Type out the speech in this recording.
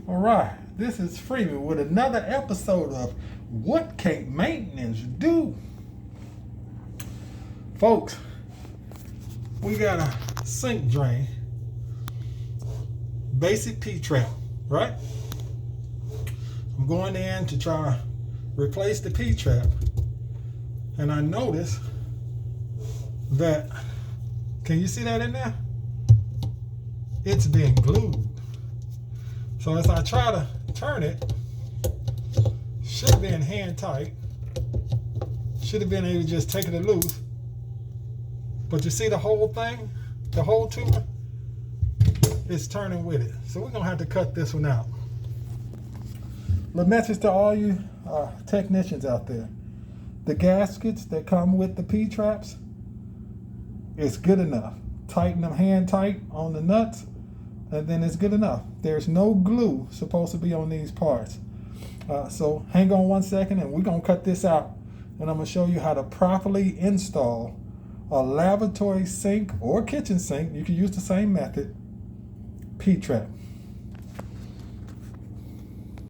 All right, this is Freeman with another episode of What Can't Maintenance Do? Folks, we got a sink drain, basic P-trap, right? I'm going in to try to replace the P-trap, and I notice that, can you see that in there? It's been glued. So as I try to turn it, should have been hand tight. Should have been able to just take it loose. But you see the whole thing, the whole tube is turning with it. So we're gonna have to cut this one out. The message to all you technicians out there: the gaskets that come with the P-traps, it's good enough. Tighten them hand tight on the nuts, and then it's good enough. There's no glue supposed to be on these parts. So hang on 1 second and we're gonna cut this out, and I'm gonna show you how to properly install a lavatory sink or kitchen sink, you can use the same method, P-trap.